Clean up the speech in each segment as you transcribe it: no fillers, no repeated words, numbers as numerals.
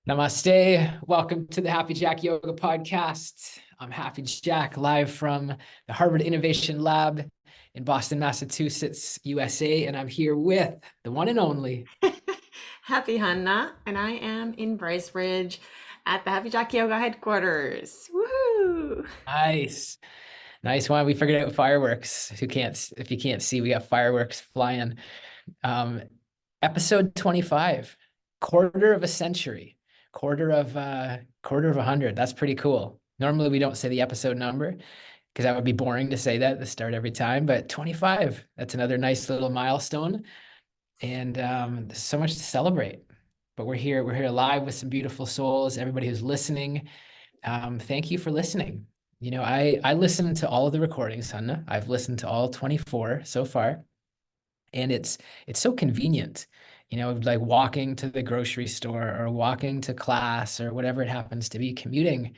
Namaste. Welcome to the Happy Jack Yoga Podcast. I'm Happy Jack, live from the Harvard Innovation Lab in Boston, Massachusetts, USA. And I'm here with the one and only. Happy Hanna, and I am in Bracebridge at the Happy Jack Yoga headquarters. Woohoo! Nice. Nice one. We figured out fireworks. If you can't see, we got fireworks flying. Um, Episode 25, quarter of a century, quarter of 100. That's pretty cool. Normally we don't say the episode number because that would be boring to say that at the start every time, but 25, that's another nice little milestone. And there's so much to celebrate. But we're here live with some beautiful souls. Everybody who's listening, thank you for listening. I listened to all of the recordings, Hanna. I've listened to all 24 so far. And it's so convenient, like walking to the grocery store or walking to class or whatever it happens to be, commuting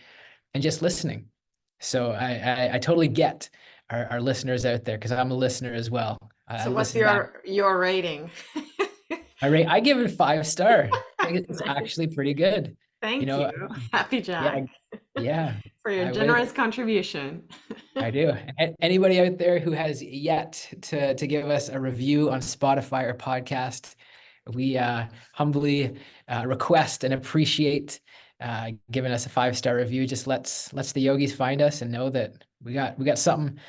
and just listening. So I totally get our listeners out there because I'm a listener as well. I So, what's listen back. your rating? I give it 5 star. I think it's Nice. actually pretty good. You Thank know, you, Happy yeah, Jack, yeah. for your I would. generous contribution. I do. Anybody out there who has yet to give us a review on Spotify or podcast, we humbly request and appreciate giving us a 5 star review. Just lets the yogis find us and know that we got something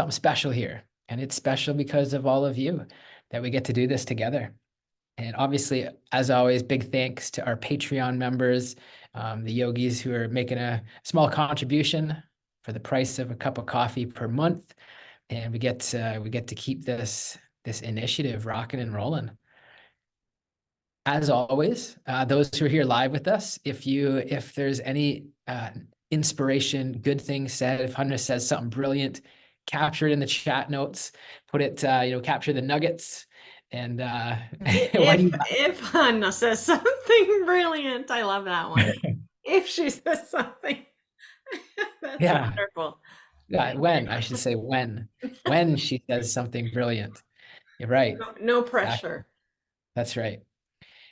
special here, and it's special because of all of you that we get to do this together. And obviously, as always, big thanks to our Patreon members, the yogis who are making a small contribution for the price of a cup of coffee per month, and we get to keep this initiative rocking and rolling. As always, those who are here live with us, if there's any inspiration, good things said, if Hunter says something brilliant, capture it in the chat notes, put it, capture the nuggets. And why do If you? if Hanna says something brilliant, I love that one. If she says something, that's Yeah, wonderful. yeah. Thank When I should you. say when she says something brilliant. You're right. No Exactly. pressure. That's right.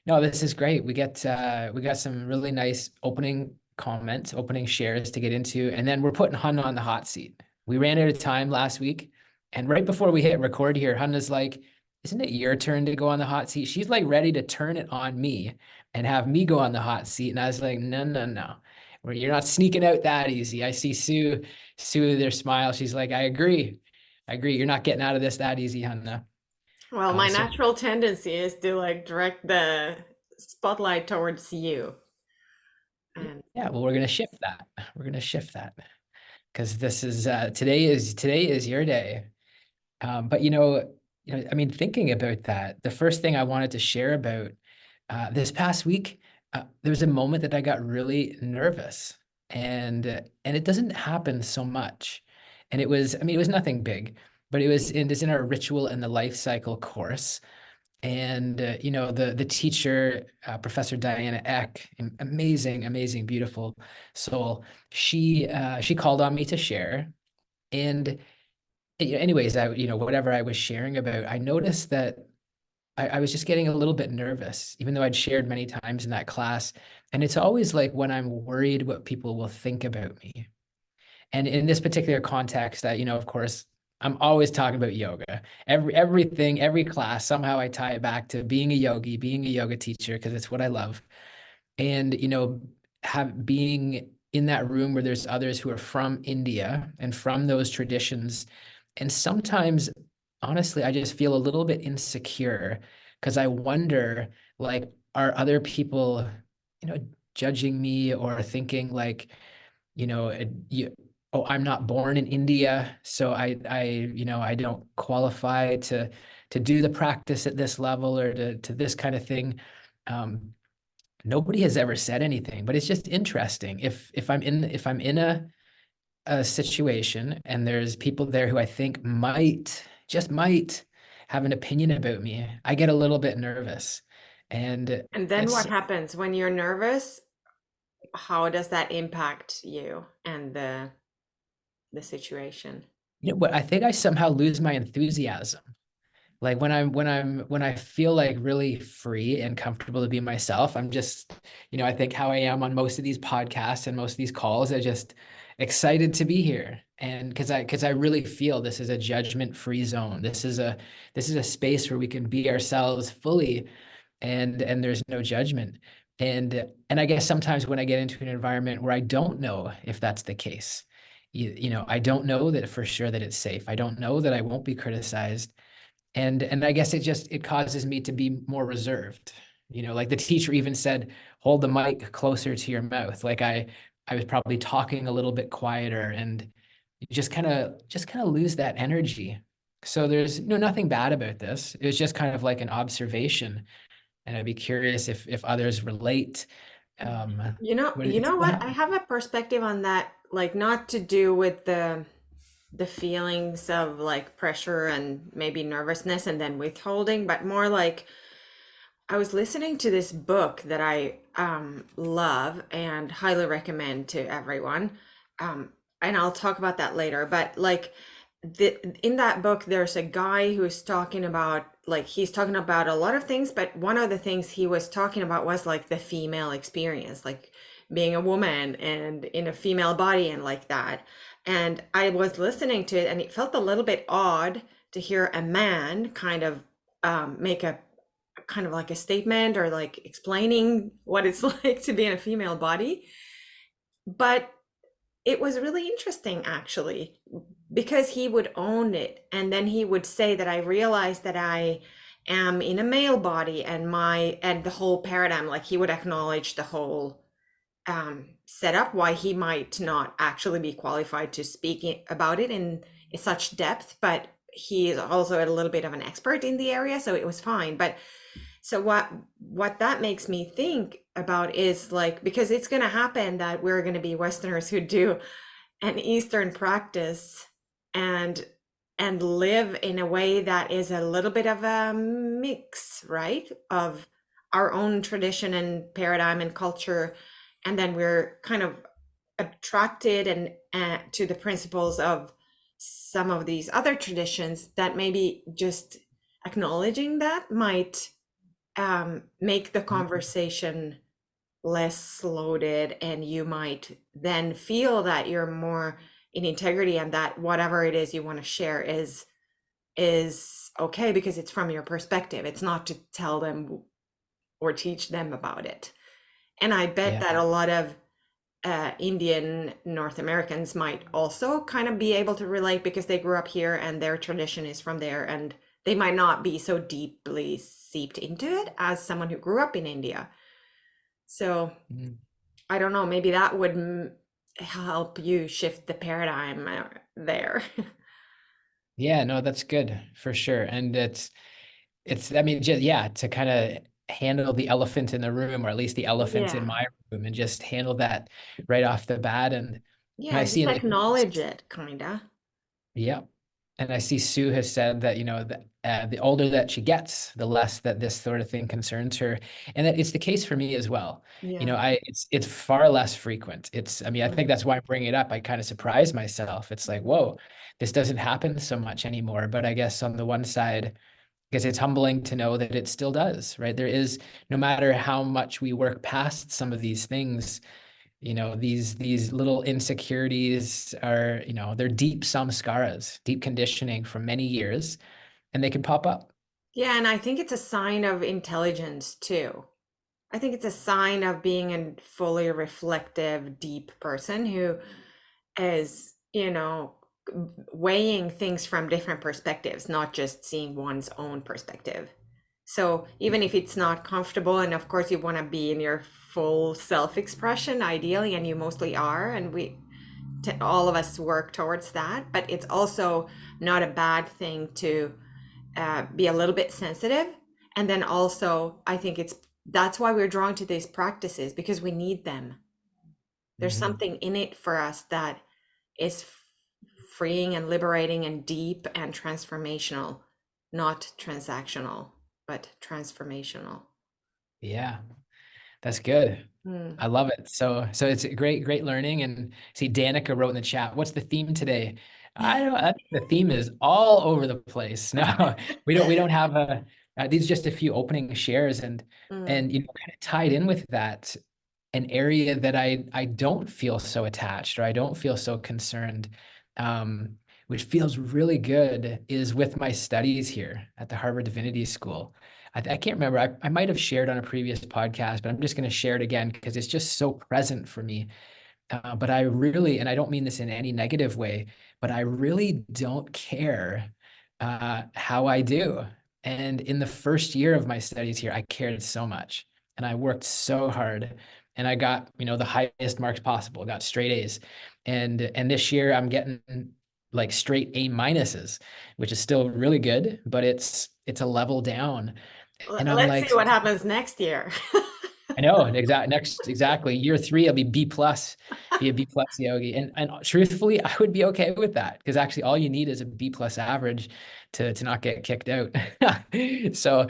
No, this is great. We got some really nice opening comments, opening shares to get into, and then we're putting Hunna on the hot seat. We ran out of time last week, and right before we hit record here, Hunna's like, "Isn't it your turn to go on the hot seat?" She's like ready to turn it on me and have me go on the hot seat, and I was like, "No, no, no. You're not sneaking out that easy." I see Sue, their smile. She's like, "I agree. I agree. You're not getting out of this that easy, Hunna." Well, my So natural tendency is to like direct the spotlight towards you. And yeah, well, we're gonna shift that. We're gonna shift that. Because this is today is your day. But I mean, thinking about that, the first thing I wanted to share about this past week, there was a moment that I got really nervous, and it doesn't happen so much. And I mean, it was nothing big, but it's in our ritual and the life cycle course. And the teacher, Professor Diana Eck, amazing, amazing, beautiful soul. She called on me to share, and anyways, whatever I was sharing about, I noticed that I was just getting a little bit nervous, even though I'd shared many times in that class. And it's always like when I'm worried what people will think about me. And in this particular context, of course, I'm always talking about yoga. Every class, somehow I tie it back to being a yogi, being a yoga teacher, because it's what I love. And, have being in that room where there's others who are from India and from those traditions. And sometimes, honestly, I just feel a little bit insecure because I wonder, like, are other people, you know, judging me or thinking like, oh, I'm not born in India, so I don't qualify to do the practice at this level or to this kind of thing. Um, Nobody has ever said anything, but it's just interesting. If I'm in a situation and there's people there who I think just might have an opinion about me, I get a little bit nervous. And and then it's what happens when you're nervous? How does that impact you and the situation? what I think I somehow lose my enthusiasm. Like when I feel like really free and comfortable to be myself, I'm just, I think how I am on most of these podcasts and most of these calls, I just excited to be here. And because I really feel this is a judgment-free zone. This is a space where we can be ourselves fully, and there's no judgment. And I guess sometimes when I get into an environment where I don't know if that's the case, I don't know that for sure that it's safe. I don't know that I won't be criticized. And I guess it causes me to be more reserved. Like the teacher even said, hold the mic closer to your mouth. Like I was probably talking a little bit quieter, and you just kind of lose that energy. So there's nothing bad about this. It was just kind of like an observation, and I'd be curious if others relate. You know What what? I happened? have a perspective on that, like not to do with the feelings of like pressure and maybe nervousness and then withholding, but more like I was listening to this book that I love and highly recommend to everyone. And I'll talk about that later. But like in that book, there's a guy who's talking about like he's talking about a lot of things, but one of the things he was talking about was like the female experience, like being a woman and in a female body and like that. And I was listening to it, and it felt a little bit odd to hear a man kind of make a kind of like a statement or like explaining what it's like to be in a female body. But it was really interesting actually, because he would own it. And then he would say that I realized that I am in a male body, and the whole paradigm, like he would acknowledge the whole setup, why he might not actually be qualified to speak about it in such depth, but he is also a little bit of an expert in the area, so it was fine. But so what that makes me think about is like, because it's going to happen that we're going to be Westerners who do an Eastern practice and live in a way that is a little bit of a mix, right? Of our own tradition and paradigm and culture, and then we're kind of attracted and to the principles of some of these other traditions, that maybe just acknowledging that might make the conversation less loaded, and you might then feel that you're more in integrity, and that whatever it is you want to share is okay because it's from your perspective. It's not to tell them or teach them about it. And I bet Yeah. that a lot of Indian North Americans might also kind of be able to relate because they grew up here and their tradition is from there, and they might not be so deeply seeped into it as someone who grew up in India. So Mm. I don't know, maybe that would help you shift the paradigm there. Yeah, no, that's good for sure. And I mean, just yeah, to kind of handle the elephant in the room, or at least the elephant in Yeah. my room, and just handle that right off the bat. And Yeah, I and just see, like, acknowledge it, kinda. yeah, and I see Sue has said that, that the older that she gets, the less that this sort of thing concerns her, and that it's the case for me as well. Yeah. It's far less frequent. I mean, I think Mm. that's why I'm bringing it up. I kind of surprise myself. It's like, whoa, this doesn't happen so much anymore. But I guess on the one side, because it's humbling to know that it still does, right? There is, no matter how much we work past some of these things, these little insecurities are, they're deep samskaras, deep conditioning from many years, and they can pop up. Yeah, and I think it's a sign of intelligence too. I think it's a sign of being a fully reflective, deep person who is, weighing things from different perspectives, not just seeing one's own perspective. So even if it's not comfortable, and of course you want to be in your full self-expression ideally, and you mostly are, and all of us work towards that, but it's also not a bad thing to be a little bit sensitive. And then also, I think that's why we're drawn to these practices, because we need them. There's Mhm. something in it for us that is freeing and liberating and deep and transformational, not transactional, but transformational. Yeah, that's good. Hmm. I love it. So it's a great learning. And see, Danica wrote in the chat, what's the theme today? I don't, I think the theme is all over the place. No, we don't have these are just a few opening shares Mm. and kind of tied in with that, an area that I don't feel so attached or I don't feel so concerned, um, which feels really good is with my studies here at the Harvard Divinity School. I can't remember. I might have shared on a previous podcast, but I'm just going to share it again because it's just so present for me. But I really, and I don't mean this in any negative way, but I really don't care how I do. And in the first year of my studies here, I cared so much and I worked so hard and I got, the highest marks possible, got straight A's. And this year I'm getting like straight A minuses, which is still really good, but it's a level down. And I'm Let's see like, what happens next year. I know exactly. Year three, I'll be B plus, be a B plus yogi. And truthfully, I would be okay with that because actually all you need is a B plus average to not get kicked out. So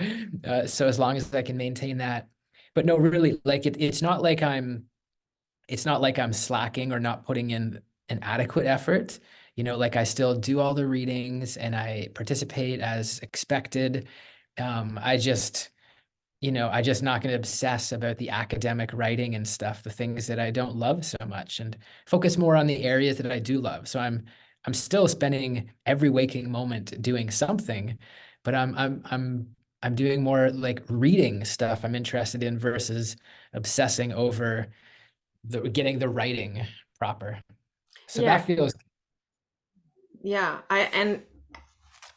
so as long as I can maintain that. But no, really, like it's not like I'm slacking or not putting in an adequate effort. Like I still do all the readings and I participate as expected. I just I just not going to obsess about the academic writing and stuff, the things that I don't love so much, and focus more on the areas that I do love. So I'm still spending every waking moment doing something, but I'm doing more like reading stuff I'm interested in versus obsessing over getting the writing proper. So Yeah, that feels yeah.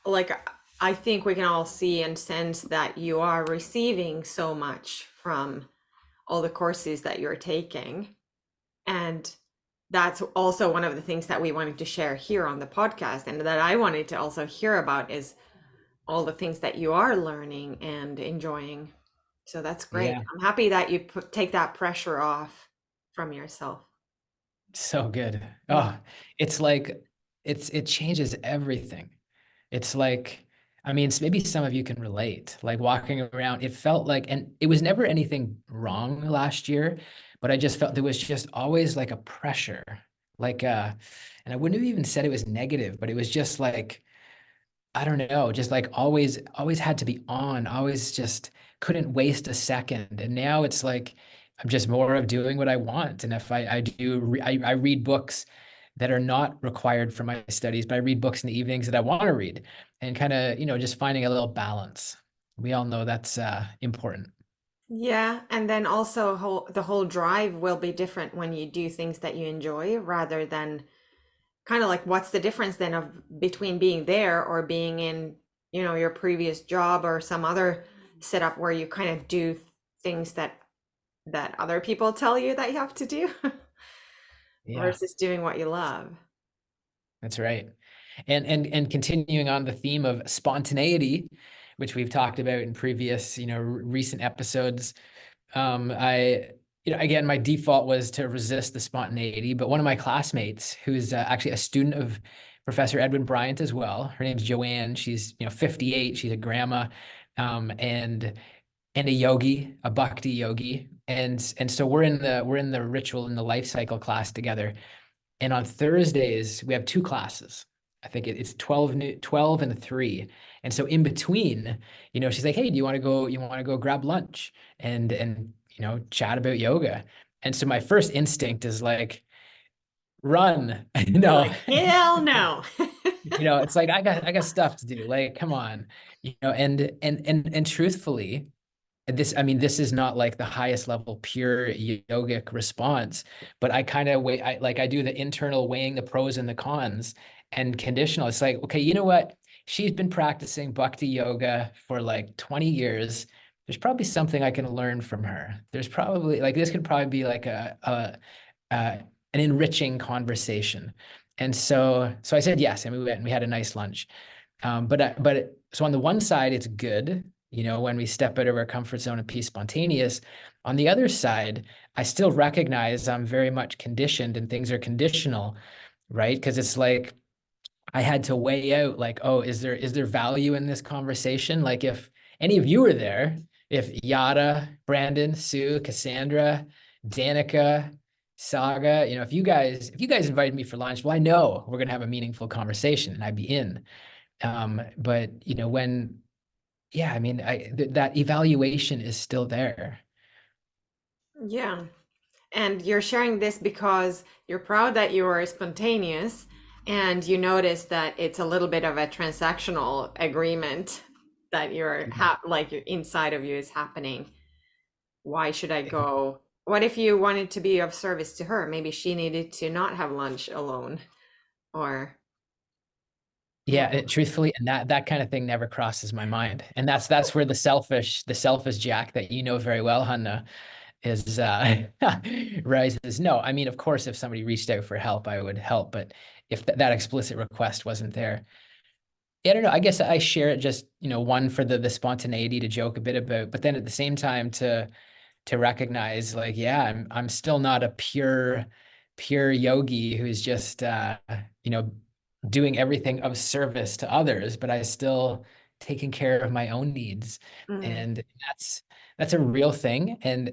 Like I think we can all see and sense that you are receiving so much from all the courses that you're taking. And that's also one of the things that we wanted to share here on the podcast and that I wanted to also hear about is all the things that you are learning and enjoying. So that's great. yeah, I'm happy that you take that pressure off from yourself. so good. Mm. Oh, it's like it changes everything. It's like, I mean, maybe some of you can relate. Like walking around, it felt like, and it was never anything wrong last year, but I just felt there was just always like a pressure, like and I wouldn't have even said it was negative, but it was just like, I don't know, just like always had to be on, always just couldn't waste a second. And now it's like I'm just more of doing what I want. And if I read books that are not required for my studies, but I read books in the evenings that I want to read and kind of, just finding a little balance. We all know that's important. Yeah, and then also the whole drive will be different when you do things that you enjoy rather than kind of like what's the difference then of between being there or being in, your previous job or some other setup where you kind of do things that other people tell you that you have to do Yeah, versus doing what you love. that's right. And continuing on the theme of spontaneity, which we've talked about in previous, recent episodes. I, again, my default was to resist the spontaneity, but one of my classmates, who's actually a student of Professor Edwin Bryant as well, her name's Joanne. She's 58. She's a grandma, and a yogi, a bhakti yogi, and so we're in the ritual and the life cycle class together. And on Thursdays, we have two classes. I think it's 12 and 3. And so in between, she's like, hey, you want to go grab lunch and chat about yoga. And so my first instinct is like, run. You're No, like, hell no. it's like I got stuff to do. Like, come on. And truthfully, this is not like the highest level pure yogic response, but I kind of I do the internal weighing the pros and the cons and conditional. It's like, okay, you know what? She's been practicing bhakti yoga for like 20 years. There's probably something I can learn from her. There's probably like this could probably be like uh, an enriching conversation. And so I said yes, and we went and we had a nice lunch. So on the one side, it's good, when we step out of our comfort zone and be spontaneous. On the other side, I still recognize I'm very much conditioned and things are conditional, right? Because it's like I had to weigh out like, oh, is there value in this conversation? Like if any of you were there, if Yada, Brandon, Sue, Cassandra, Danica, Saga, if you guys invited me for lunch, well, I know we're gonna have a meaningful conversation and I'd be in. But when, yeah, I mean, that evaluation is still there. Yeah. And you're sharing this because you're proud that you are spontaneous and you notice that it's a little bit of a transactional agreement that like your inside of you is happening. Why should I go? What if you wanted to be of service to her? Maybe she needed to not have lunch alone or Yeah, truthfully, and that kind of thing never crosses my mind. And that's where the selfish Jack that you know very well, Hanna, is rises. No, I mean, of course, if somebody reached out for help, I would help. But if that explicit request wasn't there, yeah, I don't know. I guess I share it just, one for the spontaneity to joke a bit about, but then at the same time to recognize like, yeah, I'm still not a pure yogi who's just you know doing everything of service to others, but I still taking care of my own needs. mm, And that's a real thing. And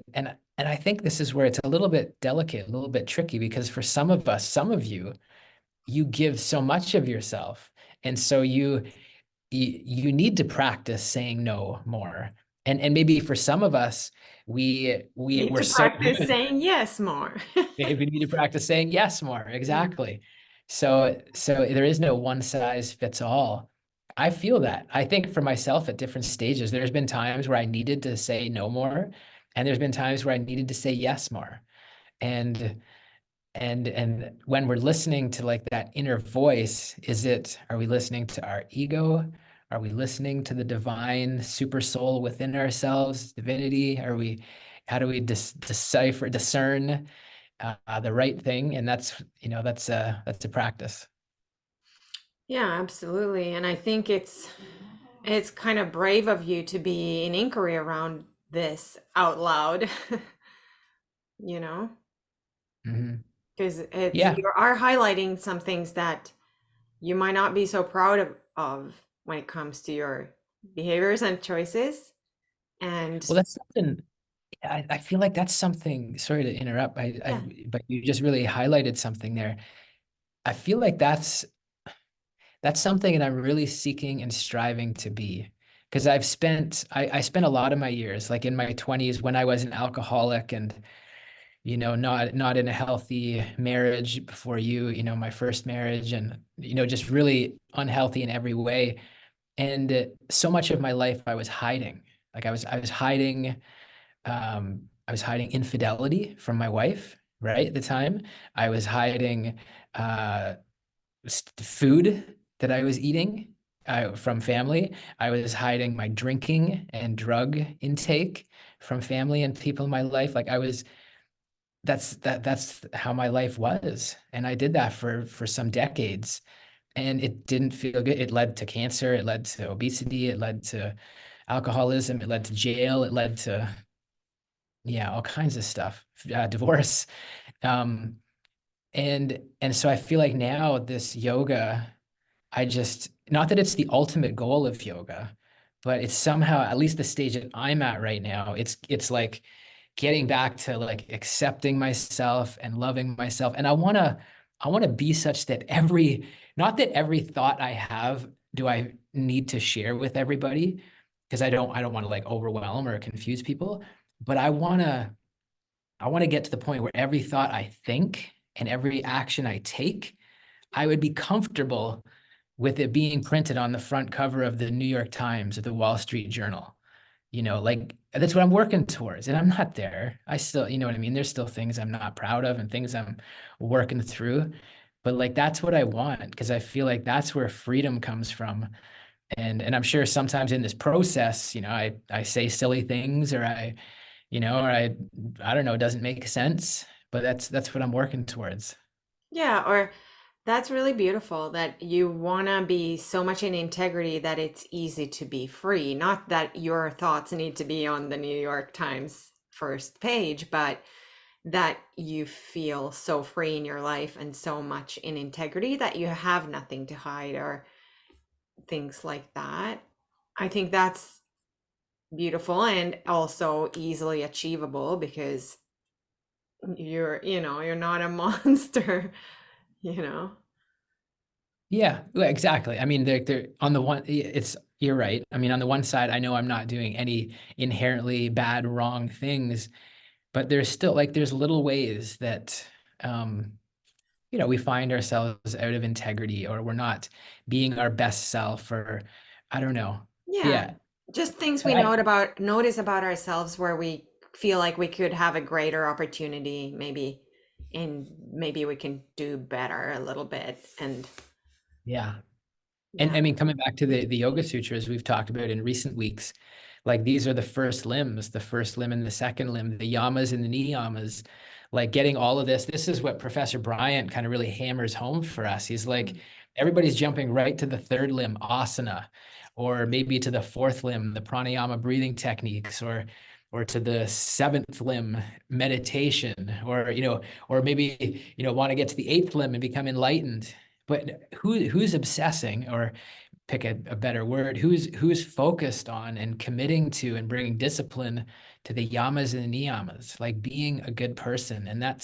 I think this is where it's a little bit delicate, a little bit tricky, because for some of us, some of you give so much of yourself. And so you need to practice saying no more. And maybe for some of us, need we're to so practice good. saying yes more. Maybe we need to practice saying yes more. Mm. Exactly. So there is no one size fits all. I feel that. I think for myself at different stages, there's been times where I needed to say no more, and there's been times where I needed to say yes more. And and when we're listening to like that inner voice, are we listening to our ego? Are we listening to the divine super soul within ourselves, divinity? How do we discern the right thing? And that's a practice. Yeah, absolutely. And I think it's kind of brave of you to be in inquiry around this out loud, you know, Mhm. because it's Yeah. you are highlighting some things that you might not be so proud of when it comes to your behaviors and choices. And Well, that's something. I feel like that's something. Sorry to interrupt. yeah, But you just really highlighted something there. I feel like that's something that I'm really seeking and striving to be. Because I spent a lot of my years, like in my 20s, when I was an alcoholic and, not in a healthy marriage before my first marriage, and, just really unhealthy in every way. And so much of my life I was hiding. Like I was hiding infidelity from my wife, right? At the time, I was hiding uh, food that I was eating from family. I was hiding my drinking and drug intake from family and people in my life. Like that's how my life was. And I did that for some decades. And it didn't feel good. It led to cancer, it led to obesity, it led to alcoholism, it led to jail, it led to, yeah, all kinds of stuff, divorce. Um, and so I feel like now this yoga, not that it's the ultimate goal of yoga, but it's somehow, at least the stage that I'm at right now, it's like getting back to like accepting myself and loving myself. And I want to be such that not that every thought I have do I need to share with everybody, because I don't want to like overwhelm or confuse people, but I want to get to the point where every thought I think and every action I take, I would be comfortable with it being printed on the front cover of the New York Times or the Wall Street Journal. Like that's what I'm working towards. And I'm not there. I still, you know what I mean? There's still things I'm not proud of and things I'm working through. But like that's what I want, because I feel like that's where freedom comes from. And I'm sure sometimes in this process, I say silly things, or I don't know, it doesn't make sense. But that's what I'm working towards. yeah, or that's really beautiful that you want to be so much in integrity that it's easy to be free. Not that your thoughts need to be on the New York Times first page, but that you feel so free in your life and so much in integrity that you have nothing to hide or things like that. I think that's beautiful and also easily achievable because you're not a monster, you know. Yeah, well, exactly. I mean, they're on the one, it's, you're right. I mean, on the one side, I know I'm not doing any inherently bad, wrong things, but there's still like, there's little ways that, um, we find ourselves out of integrity, or we're not being our best self, or I don't know. Yeah, Yeah. just things But we notice about ourselves where we feel like we could have a greater opportunity, maybe, and maybe we can do better a little bit. And yeah. And yeah, I mean, coming back to the Yoga Sutras we've talked about in recent weeks, like these are the first limb and the second limb, the yamas and the niyamas, like getting all of this. This is what Professor Bryant kind of really hammers home for us. He's like, everybody's jumping right to the third limb, asana, or maybe to the fourth limb, the pranayama breathing techniques, or to the seventh limb, meditation, or maybe, want to get to the eighth limb and become enlightened. But who's obsessing, or pick a better word, who's focused on and committing to and bringing discipline to the yamas and the niyamas, like being a good person. And I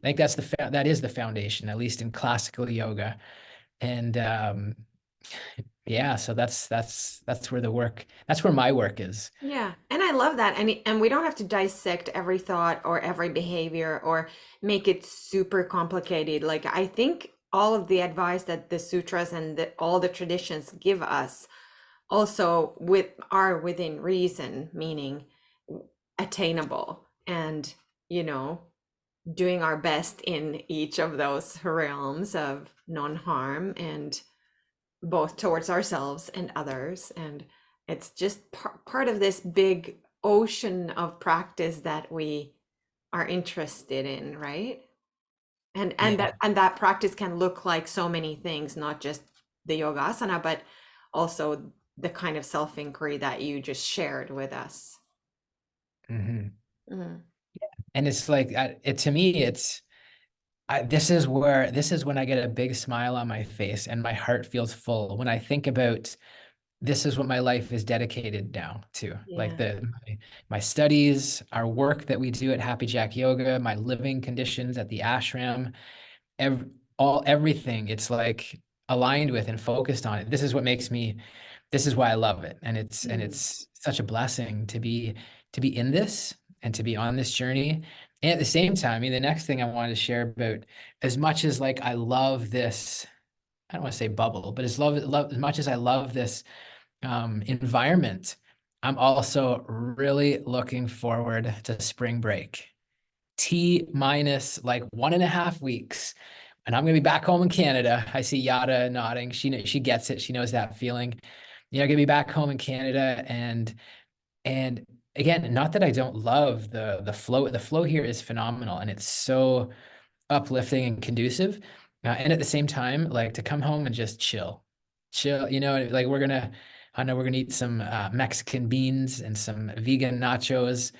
think that is the foundation, at least in classical yoga. And yeah, so that's where that's where my work is. yeah, and I love that. And we don't have to dissect every thought or every behavior or make it super complicated. Like I think all of the advice that the sutras and all the traditions give us also are within reason, meaning attainable, and you know doing our best in each of those realms of non-harm, and both towards ourselves and others. And it's just part of this big ocean of practice that we are interested in, right? Yeah. And that practice can look like so many things, not just the yogasana, but also the kind of self-inquiry that you just shared with us. Mhm. Mm. And it's like, to me, this is when I get a big smile on my face and my heart feels full when I think about this is what my life is dedicated now to, like Yeah. my studies, our work that we do at Happy Jack Yoga, my living conditions at the ashram, ev everything. It's like aligned with and focused on it. This is why I love it. And Mm. it's such a blessing to be in this and to be on this journey. And at the same time, I mean, the next thing I wanted to share about, as much as like I love this, I don't want to say bubble, but as much as I love this environment, I'm also really looking forward to spring break. T minus like 1.5 weeks. And I'm gonna be back home in Canada. I see Yada nodding. She gets it. She knows that feeling. Gonna be back home in Canada, and again, not that I don't love the flow. The flow here is phenomenal, and it's so uplifting and conducive. And at the same time, like to come home and just chill. Like I know we're gonna eat some Mexican beans and some vegan nachos.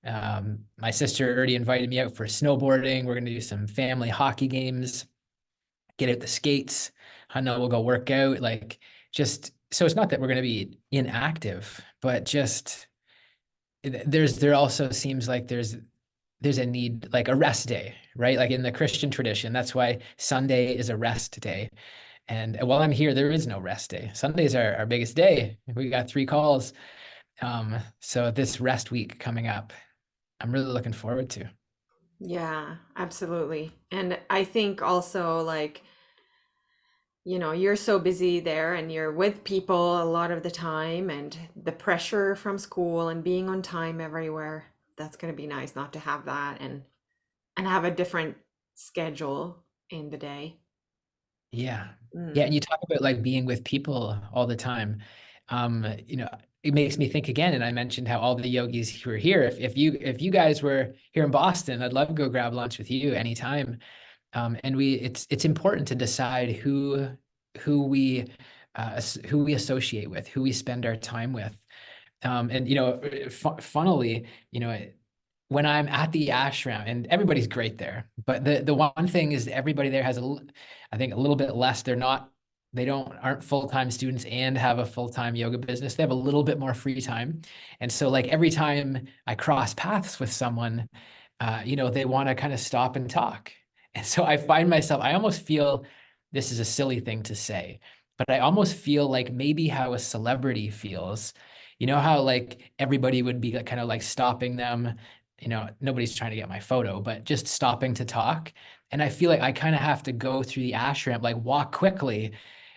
My sister already invited me out for snowboarding. We're gonna do some family hockey games, get out the skates. I know we'll go work out. Like just so it's not that we're gonna be inactive, but just there also seems like there's a need, like a rest day, right? Like in the Christian tradition, that's why Sunday is a rest day. And while I'm here, there is no rest day. Sunday's our biggest day. We got 3 calls. So this rest week coming up, I'm really looking forward to. Yeah, absolutely. And I think also, like, you're so busy there and you're with people a lot of the time, and the pressure from school and being on time everywhere. That's going to be nice not to have that, and have a different schedule in the day. Yeah. Yeah. Mm. And you talk about like being with people all the time. You know, it makes me think again, and I mentioned how all the yogis who are here, if you guys were here in Boston, I'd love to go grab lunch with you anytime. And it's important to decide who we who we associate with, who we spend our time with. And funnily, when I'm at the ashram, and everybody's great there, but the one thing is everybody there has I think a little bit less. They aren't full-time students and have a full-time yoga business. They have a little bit more free time. And so like every time I cross paths with someone, they want to kind of stop and talk. And so I find myself, I almost feel this is a silly thing to say, but I almost feel like maybe how a celebrity feels. You know how like everybody would be like, kind of like stopping them. Nobody's trying to get my photo, but just stopping to talk. And I feel like I kind of have to go through the ash ramp, like walk quickly,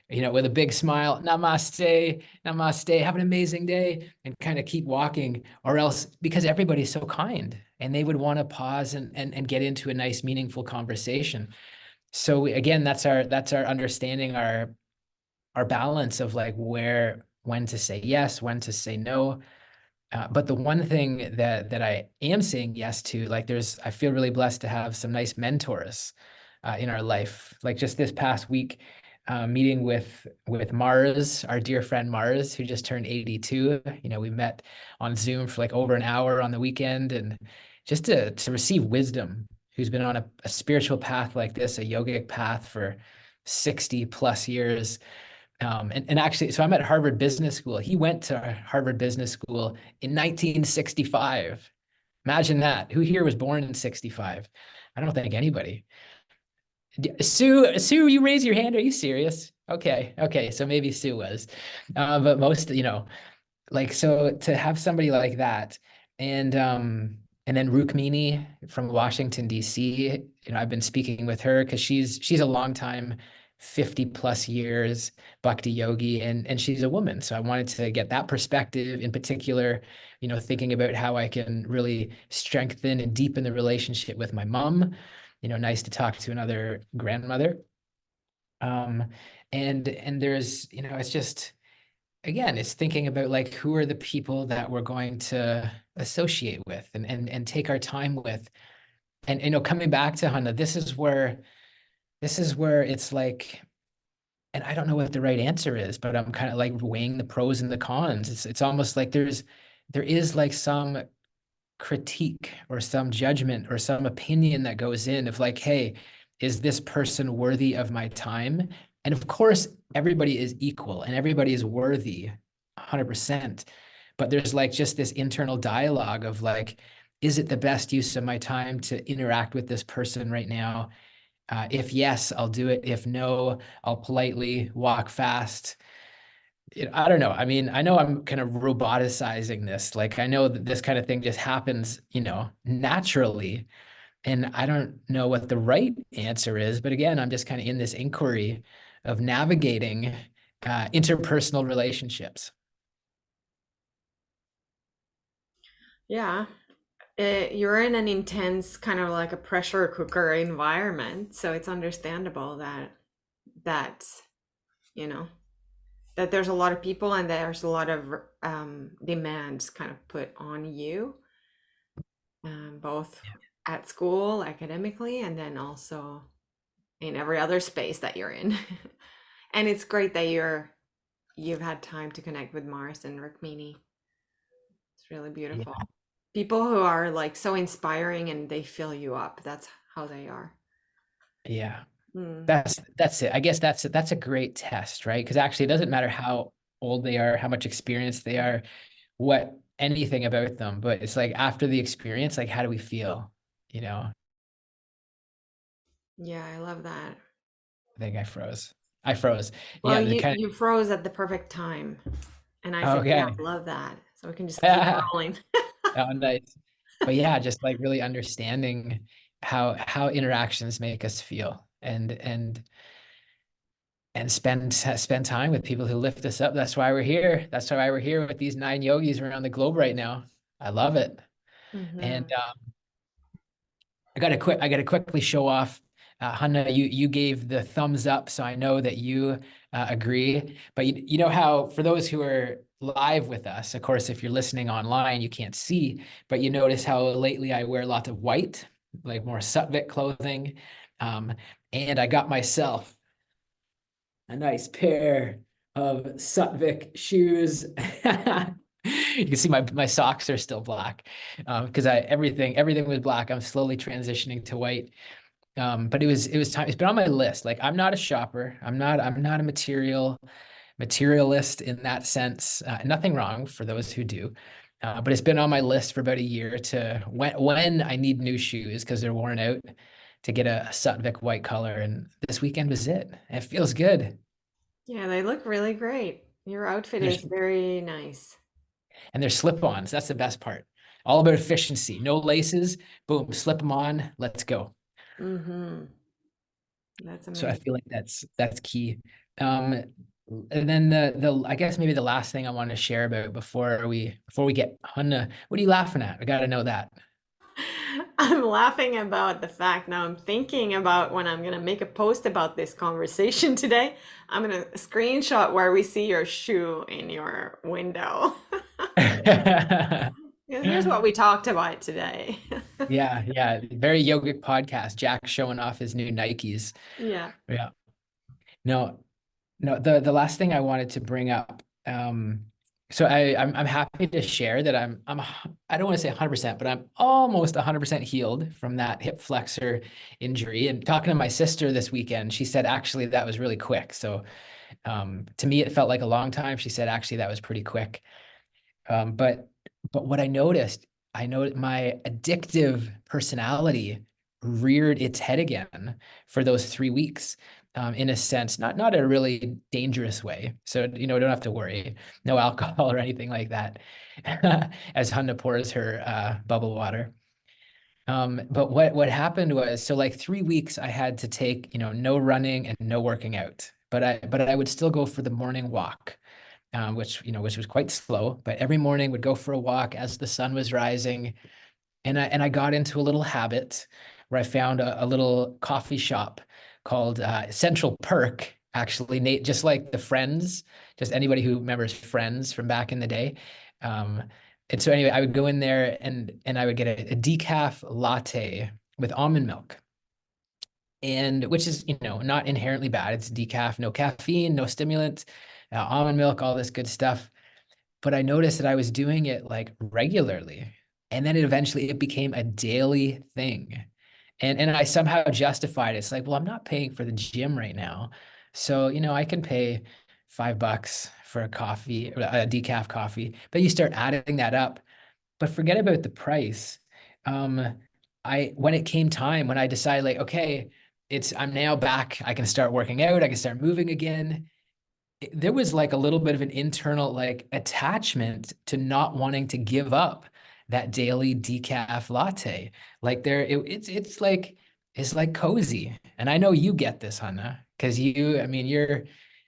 with a big smile, namaste, namaste, have an amazing day, and kind of keep walking, or else because everybody's so kind and they would want to pause and get into a nice, meaningful conversation. So again, that's our understanding, our balance of like when to say yes, when to say no. But the one thing that I am saying yes to, like I feel really blessed to have some nice mentors in our life. Like just this past week, meeting with Mars, our dear friend Mars, who just turned 82. We met on Zoom for like over an hour on the weekend, and just to receive wisdom, who's been on a spiritual path like this, a yogic path for 60 plus years. And actually, so I'm at Harvard Business School. He went to Harvard Business School in 1965. Imagine that. Who here was born in 65? I don't think anybody. Sue, you raise your hand. Are you serious? Okay, okay. So maybe Sue was, but most, like so to have somebody like that, and then Rukmini from Washington D.C. I've been speaking with her because she's a long time 50 plus years bhakti yogi, and she's a woman, so I wanted to get that perspective in particular, thinking about how I can really strengthen and deepen the relationship with my mom. Nice to talk to another grandmother. um and there's, it's just, again, it's thinking about like who are the people that we're going to associate with and take our time with. And coming back to Hannah, this is where it's like, and I don't know what the right answer is, but I'm kind of like weighing the pros and the cons. It's almost like there is like some critique or some judgment or some opinion that goes in of like, hey, is this person worthy of my time? And of course, everybody is equal and everybody is worthy 100%. But there's like just this internal dialogue of like, is it the best use of my time to interact with this person right now? If yes, I'll do it. If no, I'll politely walk fast. I don't know. I mean, I know I'm kind of roboticizing this. Like, I know that this kind of thing just happens, naturally. And I don't know what the right answer is. But again, I'm just kind of in this inquiry of navigating interpersonal relationships. Yeah. You're in an intense kind of like a pressure cooker environment, so it's understandable that you know that there's a lot of people and there's a lot of demands kind of put on you, both at school academically and then also in every other space that you're in. And it's great that you've had time to connect with Mars and Rukmini. It's really Yeah. beautiful. People who are like so inspiring and they fill you up. That's how they are. Yeah. Mm. That's it. I guess that's a great test, right? Because actually it doesn't matter how old they are, how much experience they are, what anything about them, but it's like after the experience, like how do we feel? You know, Yeah, I love that. I think I froze. I froze. Well, Yeah, the you kind you froze at the perfect time. And I of said, "Yeah, okay. I love that." So we can just keep rolling. Oh, nice. But yeah, just like really understanding how interactions make us feel and spend time with people who lift us up. That's why we're here. That's why we're here with these 9 yogis around the globe right now. I love it. And Hmm. I gotta quickly show off. Hanna, you gave the thumbs up, so I know that you agree. But you know how for those who are live with us, of course, if you're listening online, you can't see, but you notice how lately I wear lots of white, like more Sattvic clothing. Um, and I got myself a nice pair of Sattvic shoes. You can see my socks are still black because I everything was black. I'm slowly transitioning to white. But it was time. It's been on my list. Like I'm not a shopper. I'm not a materialist in that sense. Nothing wrong for those who do. But it's been on my list for about a year to when I need new shoes because they're worn out to get a Sutvik white color. And this weekend was it. It feels good. Yeah, they look really great. Your outfit There's is very nice. and they're slip-ons. That's the best part. All about efficiency. No laces. Boom, slip them on. Let's go. Mm-hmm. That's So I amazing. feel like that's key. Um, and then the I guess maybe the last thing I want to share about before we get Hunna. What are you laughing at? I got to know that. I'm laughing about the fact now I'm thinking about when I'm gonna make a post about this conversation today. I'm gonna screenshot where we see your shoe in your window. Here's what we talked about today. Yeah, yeah. Very yogic podcast. Jack showing off his new Nikes. Yeah. Yeah. No, no, the last thing I wanted to bring up, so I'm happy to share that I don't want to say 100%, but I'm almost 100% healed from that hip flexor injury. And talking to my sister this weekend, she said actually that was really quick. So to me, it felt like a long time. She said actually that was pretty quick. Um, but but what I know my addictive personality reared its head again for those 3 weeks. In a sense, not a really dangerous way. So, don't have to worry. No alcohol or anything like that, as Hunna pours her bubble water. But what happened was, so like 3 weeks, I had to take, no running and no working out. But I would still go for the morning walk, which was quite slow. But every morning would go for a walk as the sun was rising, and I got into a little habit where I found a little coffee shop called Central Perk. Actually, Nate, just like the Friends, just anybody who remembers Friends from back in the day. Um, and so anyway, I would go in there and I would get a decaf latte with almond milk. And which is, not inherently bad. It's decaf, no caffeine, no stimulant, almond milk, all this good stuff. But I noticed that I was doing it like regularly. And then it became a daily thing. And I somehow justified it. It's like, well, I'm not paying for the gym right now. So, I can pay $5 for a coffee, a decaf coffee. But you start adding that up. But forget about the price. Um, when it came time, when I decided, like, okay, I'm now back, I can start working out, I can start moving again. There was like a little bit of an internal like attachment to not wanting to give up that daily decaf latte. Like it's like cozy. And I know you get this, Hannah, because I mean,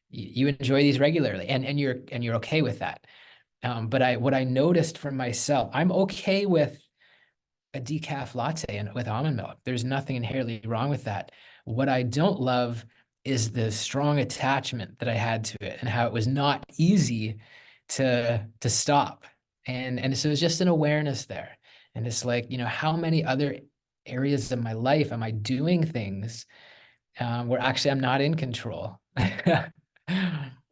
you enjoy these regularly, and you're okay with that. But what I noticed for myself, I'm okay with a decaf latte and with almond milk. There's nothing inherently wrong with that. What I don't love is the strong attachment that I had to it and how it was not easy to stop. And so it's just an awareness there. And it's like, how many other areas of my life am I doing things where actually I'm not in control?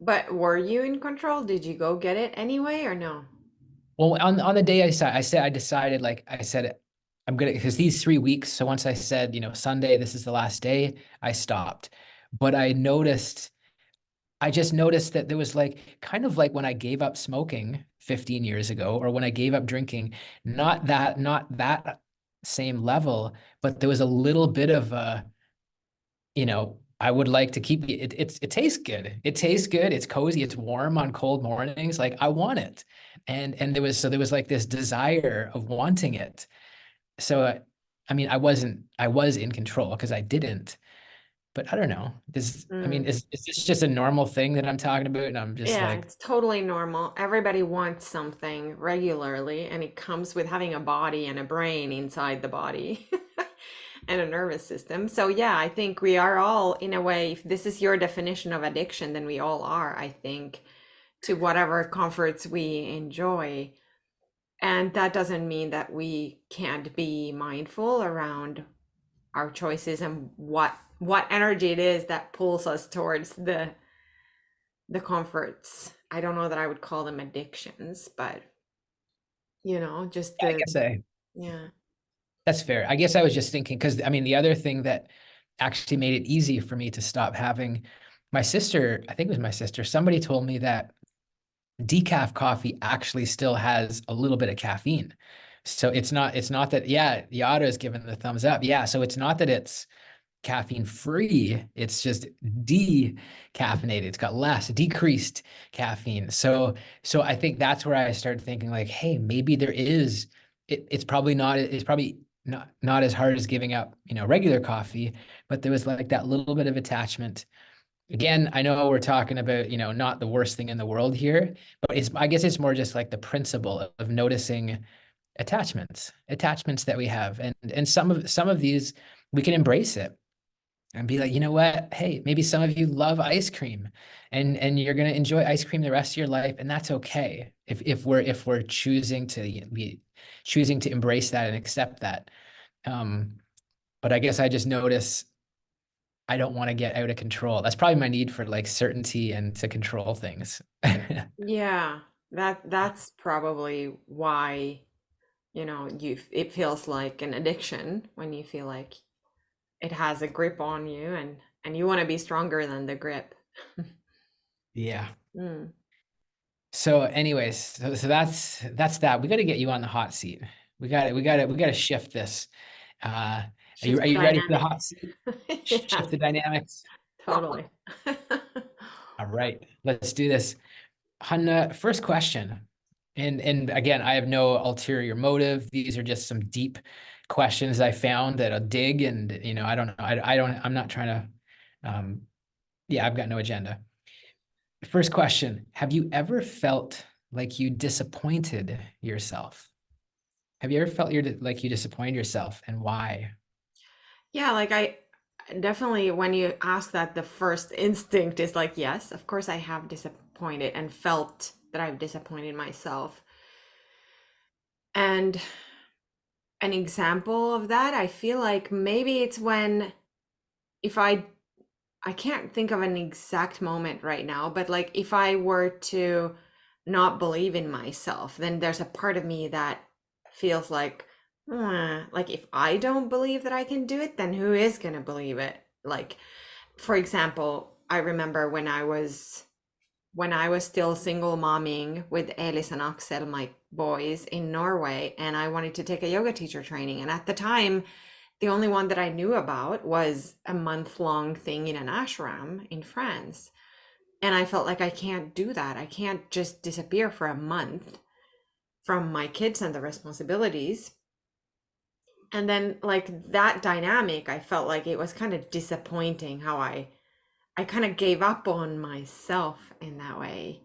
But were you in control? Did you go get it anyway or no? Well, on the day I decided, like I said, I'm gonna, because these 3 weeks. So once I said, Sunday, this is the last day, I stopped. But I just noticed that there was like kind of like when I gave up smoking 15 years ago, or when I gave up drinking, not that same level, but there was a little bit of I would like to keep it tastes good. It tastes good. It's cozy. It's warm on cold mornings. Like I want it. And there was like this desire of wanting it. So I mean, I was in control because I didn't, but I don't know. I mean, Mm. is this just a normal thing that I'm talking about? And I'm just Yeah, like, it's totally normal. Everybody wants something regularly, and it comes with having a body and a brain inside the body and a nervous system. So, yeah, I think we are all, in a way, if this is your definition of addiction, then we all are, I think, to whatever comforts we enjoy. And that doesn't mean that we can't be mindful around our choices and what energy it is that pulls us towards the comforts. I don't know that I would call them addictions, but just I the guess yeah. that's fair. I guess I was just thinking because I mean, the other thing that actually made it easy for me to stop having my sister, I think it was my sister, somebody told me that decaf coffee actually still has a little bit of caffeine. So it's not that, yeah, the auto is giving the thumbs up. Yeah. So it's not that it's caffeine free. It's just decaffeinated. It's got less, decreased caffeine. So I think that's where I started thinking like, hey, maybe there is, it's probably not as hard as giving up, regular coffee, but there was like that little bit of attachment. Again, I know we're talking about, not the worst thing in the world here, but I guess it's more just like the principle of noticing attachments that we have. And some of these we can embrace it and be like, you know what? Hey, maybe some of you love ice cream and you're going to enjoy ice cream the rest of your life. And that's okay. If we're choosing to embrace that and accept that. Um, but I guess I just notice I don't want to get out of control. That's probably my need for like certainty and to control things. Yeah, that's probably why, it feels like an addiction when you feel like it has a grip on you and you want to be stronger than the grip. Yeah. Mm. So anyways, so that's that. We got to get you on the hot seat. We got to shift this. Are you Shift are you ready for the dynamic. hot seat? Yeah, Shift the dynamics. totally. All right, let's do this. Hanna, first question. And again, I have no ulterior motive. These are just some deep questions I found that I'll dig and I don't know. I'm not trying to yeah, I've got no agenda. First question, have you ever felt like you disappointed yourself? Have you ever felt like you disappointed yourself and why? Yeah, like I definitely, when you ask that, the first instinct is like, yes, of course I have disappointed and felt that I've disappointed myself. And an example of that, I feel like maybe it's when, if I can't think of an exact moment right now, but like if I were to not believe in myself, then there's a part of me that feels like, like if I don't believe that I can do it, then who is going to believe it? Like, for example, I remember when I was still single momming with Elis and Axel, my boys in Norway, and I wanted to take a yoga teacher training. And at the time, the only one that I knew about was a month-long thing in an ashram in France. And I felt like I can't do that. I can't just disappear for a month from my kids and the responsibilities. And then like that dynamic, I felt like it was kind of disappointing how I kind of gave up on myself in that way.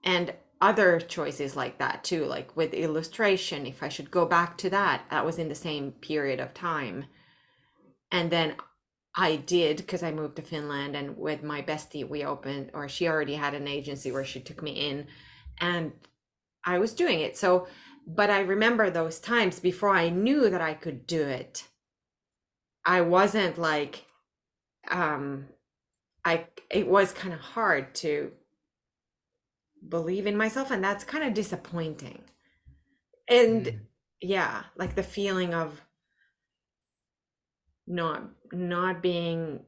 And other choices like that too, like with illustration, if I should go back to that, that was in the same period of time. And then I did, because I moved to Finland, and with my bestie we opened, or she already had an agency where she took me in, and I was doing it. So but I remember those times before I knew that I could do it. I wasn't like, um I it was kind of hard to believe in myself, and that's kind of disappointing. And Mm, yeah, like the feeling of not being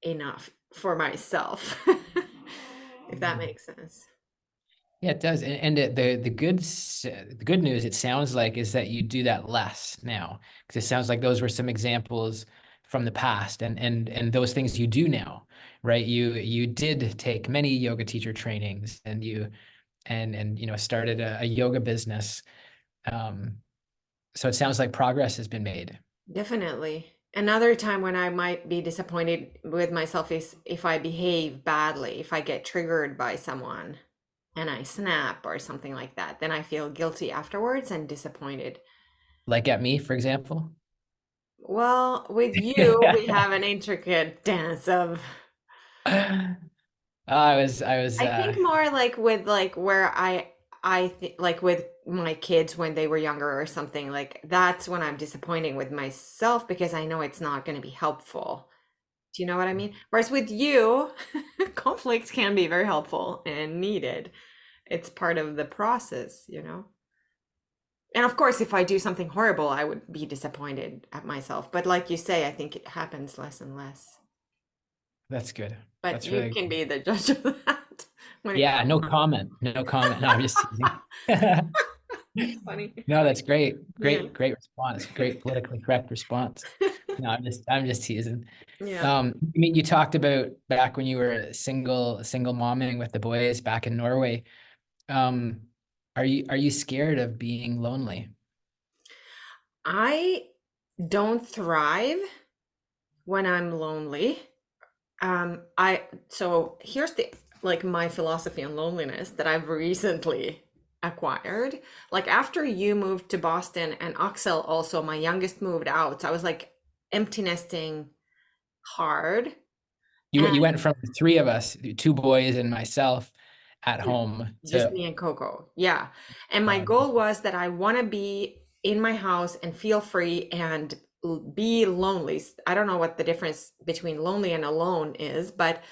enough for myself. If that mm. makes sense. Yeah, it does. And the good news, it sounds like, is that you do that less now. Because it sounds like those were some examples from the past and those things you do now, right? You did take many yoga teacher trainings and you started a yoga business. Um, so it sounds like progress has been made. Definitely. Another time when I might be disappointed with myself is if I behave badly, if I get triggered by someone and I snap or something like that, then I feel guilty afterwards and disappointed. Like at me, for example. Well, with you, we have an intricate dance of, I was I think more like with like where like with my kids when they were younger or something, like that's when I'm disappointing with myself because I know it's not going to be helpful. Do you know what I mean? Whereas with you, conflict can be very helpful and needed. It's part of the process. And of course, if I do something horrible, I would be disappointed at myself. But like you say, I think it happens less and less. that's good. But That's you really can good. be the judge of that. when it Yeah, comes. no comment. No comment. No, I'm just teasing. Funny. No, that's great. Yeah. Great response. Great politically correct response. No, I'm just teasing. Yeah. I mean, you talked about back when you were single momming with the boys back in Norway. Um, are you scared of being lonely? I don't thrive when I'm lonely. I so here's the like my philosophy on loneliness that I've recently acquired. Like after you moved to Boston and Axel also, my youngest, moved out, so I was like empty nesting hard. You And went from three of us, two boys and myself, at home just to me and Coco. Yeah. And my wow. goal was that I want to be in my house and feel free and be lonely. I don't know what the difference between lonely and alone is, but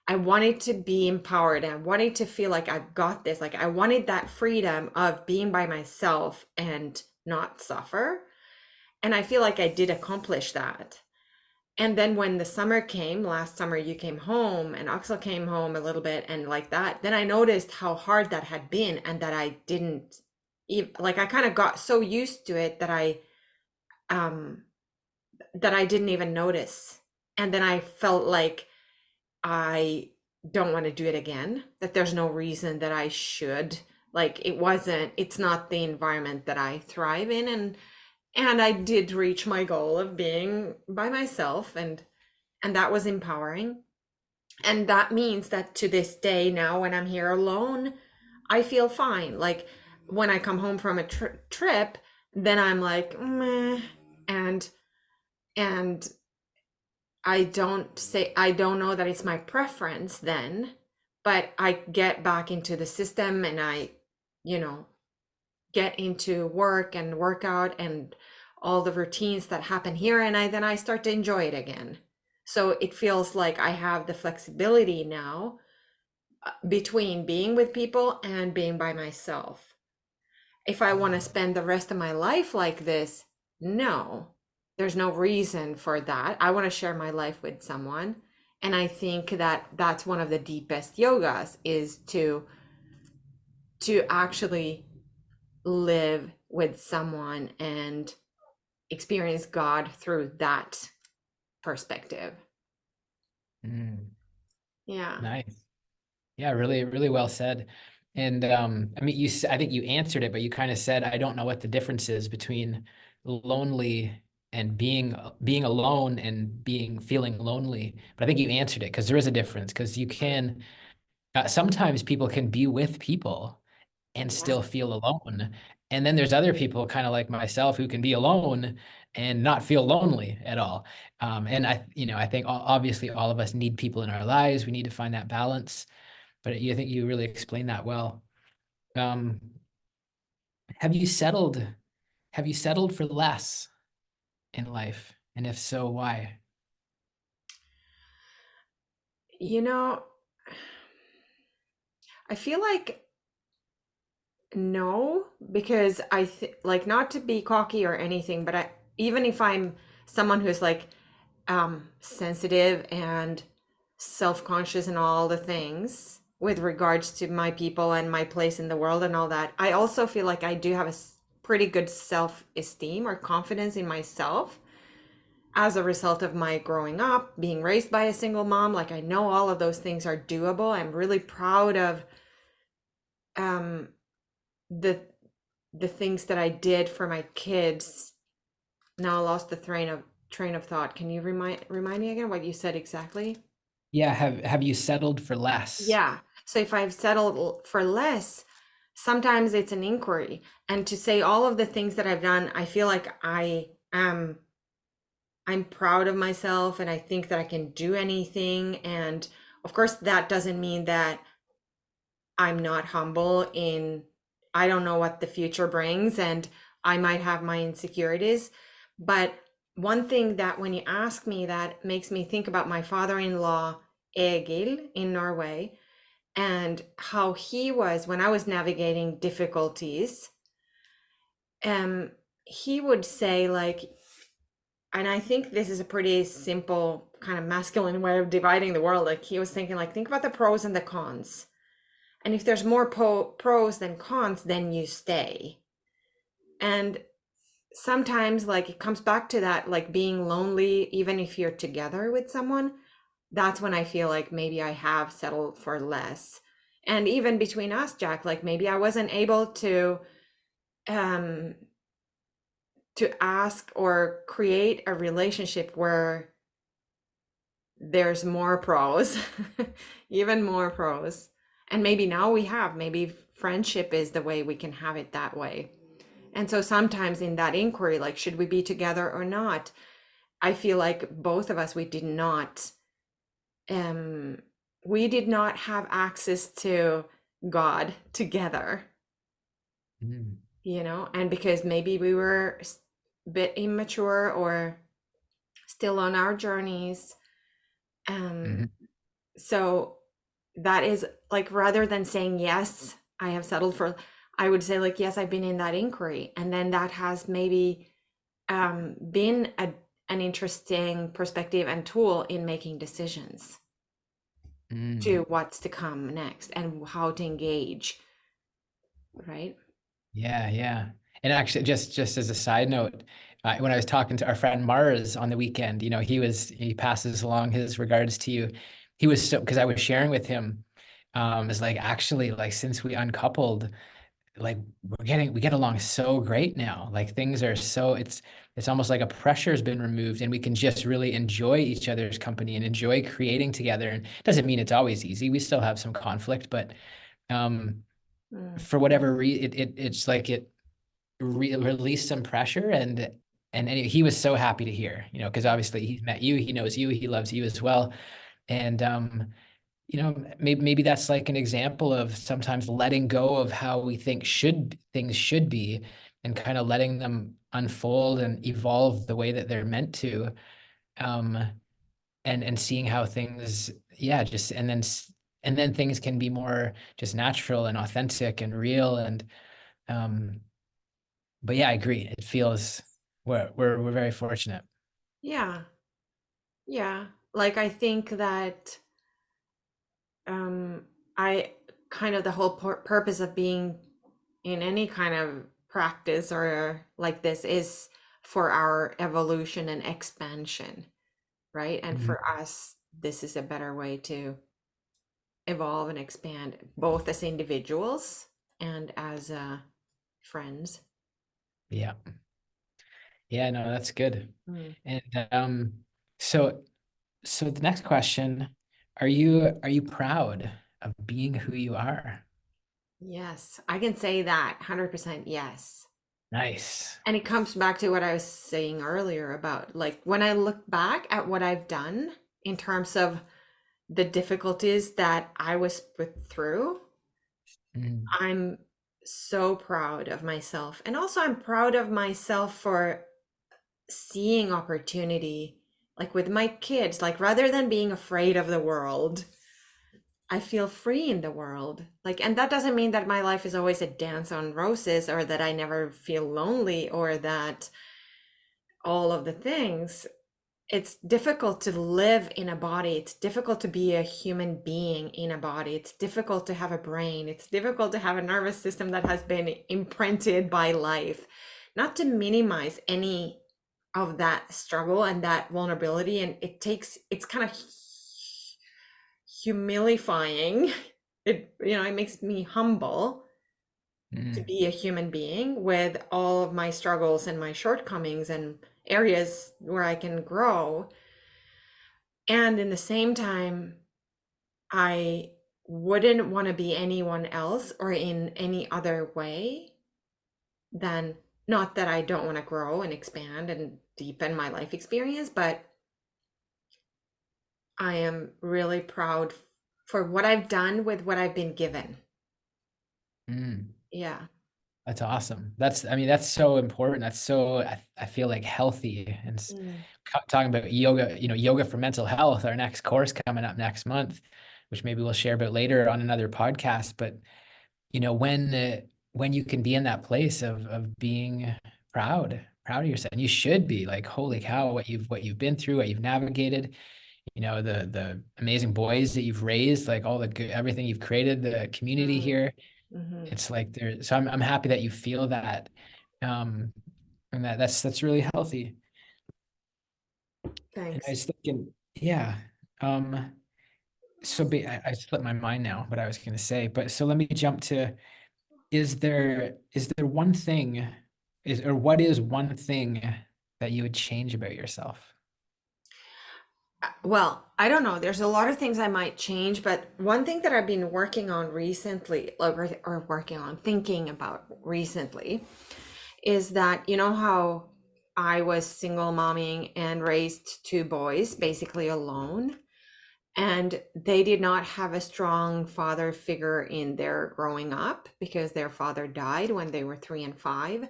I wanted to be empowered and I wanted to feel like I've got this. Like I wanted that freedom of being by myself and not suffer. And I feel like I did accomplish that. And then when the summer came, last summer, you came home and Axel came home a little bit and like that, then I noticed how hard that had been and that I didn't even, like I kind of got so used to it um that I didn't even notice. And then I felt like I don't want to do it again, that there's no reason that I should. Like it's not the environment that I thrive in, and I did reach my goal of being by myself, and that was empowering. And that means that to this day now when I'm here alone, I feel fine. Like when I come home from a trip, then I'm like meh, and and I don't know that it's my preference then, but I get back into the system and I, you know, get into work and workout and all the routines that happen here, and I start to enjoy it again. So it feels like I have the flexibility now between being with people and being by myself. If I want to spend the rest of my life like this, no, there's no reason for that. I want to share my life with someone. And I think that that's one of the deepest yogas is to actually live with someone and experience God through that perspective. Mm, Yeah. nice. Yeah, really, really well said. And I mean, I think you answered it, but you kind of said, I don't know what the difference is between lonely and being alone and being feeling lonely. But I think you answered it because there is a difference because you can sometimes people can be with people and Yeah. still feel alone. And then there's other people kind of like myself who can be alone and not feel lonely at all. And I think obviously all of us need people in our lives. We need to find that balance. But I think you really explained that well. Um, have you settled? Have you settled for less in life? And if so, why? You know, I feel like no, because like not to be cocky or anything, but even if I'm someone who's like sensitive and self-conscious and all the things with regards to my people and my place in the world and all that, I also feel like I do have a pretty good self-esteem or confidence in myself as a result of my growing up, being raised by a single mom. Like I know all of those things are doable. I'm really proud of um the the things that I did for my kids. Now I lost the train of thought. Can you remind me again what you said exactly? Yeah, have you settled for less? Yeah. So if I've settled for less, sometimes it's an inquiry. And to say all of the things that I've done, I feel like I'm proud of myself and I think that I can do anything. And of course, that doesn't mean that I'm not humble in I don't know what the future brings and I might have my insecurities. But one thing that when you ask me that makes me think about my father-in-law Egil in Norway and how he was when I was navigating difficulties. Um he would say like, and I think this is a pretty simple kind of masculine way of dividing the world. Like he was thinking like think about the pros and the cons. And if there's more pros than cons, then you stay. And sometimes, like, it comes back to that, like, being lonely, even if you're together with someone. That's when I feel like maybe I have settled for less. And even between us, Jack, like, maybe I wasn't able um to ask or create a relationship where there's more pros, even more pros. And maybe now we have, maybe friendship is the way we can have it that way. And so sometimes in that inquiry, like, should we be together or not? I feel like both of us, um, we did not have access to God together, Mm, and because maybe we were a bit immature or still on our journeys. Um, mhm, so that is like, rather than saying, yes, I have settled for, I would say, like, yes, I've been in that inquiry. And then that has maybe been an interesting perspective and tool in making decisions mm. to what's to come next and how to engage, right? Yeah, yeah. And actually, just as a side note, when I was talking to our friend Mars on the weekend, he passes along his regards to you. He was so because I was sharing with him, is like actually like since we uncoupled, like we get along so great now. Like things are so it's almost like a pressure has been removed, and we can just really enjoy each other's company and enjoy creating together. And it doesn't mean it's always easy. We still have some conflict, but um, Mm. for whatever reason, it's like it released some pressure, and anyway, he was so happy to hear, because obviously he's met you, he knows you, he loves you as well, and maybe that's like an example of sometimes letting go of how we think should things should be, and kind of letting them unfold and evolve the way that they're meant to, um, and seeing how things, yeah, just and then things can be more just natural and authentic and real, and um, but yeah, I agree. It feels we're very fortunate. Yeah, yeah. Like, I think that um I kind of, the whole purpose of being in any kind of practice or like this is for our evolution and expansion, right? And Mhm. for us, this is a better way to evolve and expand, both as individuals and as friends. Yeah. Yeah, no, that's good. Mm. And so so the next question, are you proud of being who you are? Yes, I can say that 100% yes. Nice. And it comes back to what I was saying earlier about, like, when I look back at what I've done in terms of the difficulties that I was put through, Mm, I'm so proud of myself. And also, I'm proud of myself for seeing opportunity, like with my kids, like, rather than being afraid of the world, I feel free in the world. Like, and that doesn't mean that my life is always a dance on roses, or that I never feel lonely, or that all of the things. It's difficult to live in a body. It's difficult to be a human being in a body. It's difficult to have a brain. It's difficult to have a nervous system that has been imprinted by life. Not to minimize any of that struggle and that vulnerability. And it's kind of humilifying. It makes me humble to mm, be a human being with all of my struggles and my shortcomings and areas where I can grow. And in the same time, I wouldn't want to be anyone else or in any other way than, not that I don't want to grow and expand and deepen my life experience, but I am really proud for what I've done with what I've been given. mm. Yeah. That's awesome. I mean, that's so important. That's so, I feel like healthy, and Mm. talking about yoga, yoga for mental health, our next course coming up next month, which maybe we'll share about later on another podcast. But when you can be in that place of being proud of yourself, and you should be like, holy cow, what you've been through, what you've navigated, the amazing boys that you've raised, like all the good, everything you've created, the community Mm, here. mhm. It's like there, so I'm happy that you feel that. Um, and that's really healthy. And I Thanks. was thinking, yeah. Um, I slipped my mind now what I was going to say, but so let me jump to, is there one thing or what is one thing that you would change about yourself? Well, I don't know. There's a lot of things I might change, but one thing that I've been working on recently, like, or working on, thinking about recently, is that you know how I was single momming and raised two boys basically alone, and they did not have a strong father figure in their growing up because their father died when they were 3 and 5.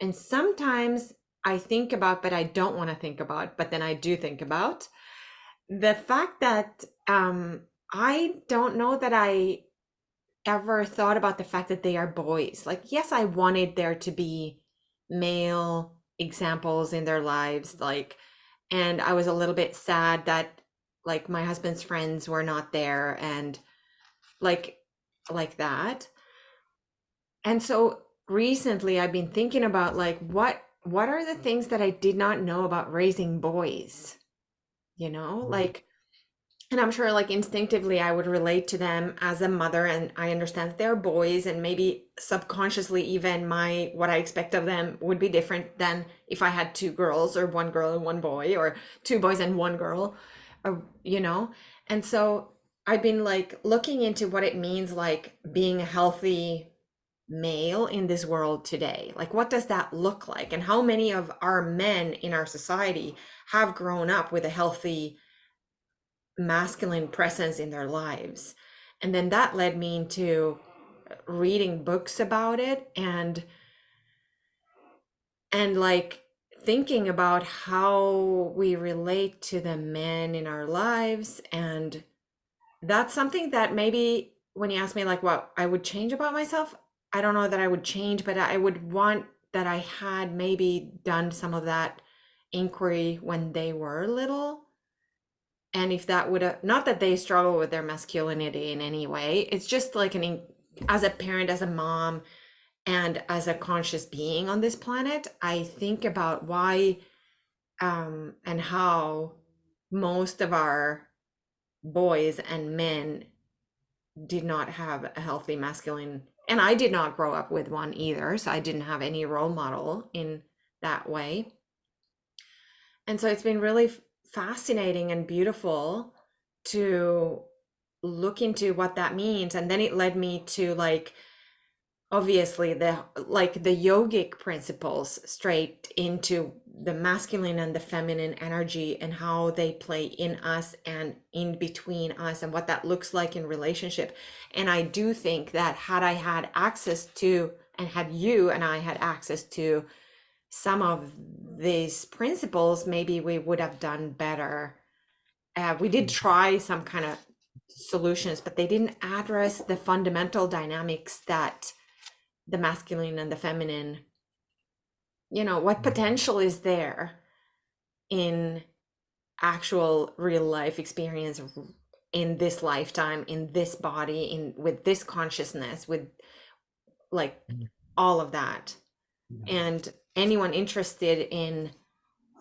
And sometimes I think about, but I don't want to think about, but then I do think about the fact that I don't know that I ever thought about the fact that they are boys. Like, yes, I wanted there to be male examples in their lives, like, and I was a little bit sad that like my husband's friends were not there and like like that. And so recently I've been thinking about like what are the things that I did not know about raising boys, you know? Like, and I'm sure like instinctively I would relate to them as a mother, and I understand that they're boys, and maybe subconsciously even my what I expect of them would be different than if I had two girls or one girl and one boy or two boys and one girl, or you know. And so I've been like looking into what it means like being a healthy male in this world today. Like what does that look like? And how many of our men in our society have grown up with a healthy masculine presence in their lives? And then that led me into reading books about it, and like thinking about how we relate to the men in our lives. And that's something that maybe when you ask me like what I would change about myself, I don't know that I would change, but I would want that I had maybe done some of that inquiry when they were little. And if that would have, not that they struggle with their masculinity in any way, it's just like as a parent, as a mom, and as a conscious being on this planet, I think about why and how most of our boys and men did not have a healthy masculine, and I did not grow up with one either, so I didn't have any role model in that way. And so it's been really fascinating and beautiful to look into what that means. And then it led me to like obviously the yogic principles straight into the masculine and the feminine energy and how they play in us and in between us and what that looks like in relationship. And I do think that had I had access to, and had you and I had access to some of these principles, maybe we would have done better. We did try some kind of solutions, but they didn't address the fundamental dynamics that the masculine and the feminine, what potential is there in actual real life experience in this lifetime, in this body, in with this consciousness, with like all of that. And anyone interested in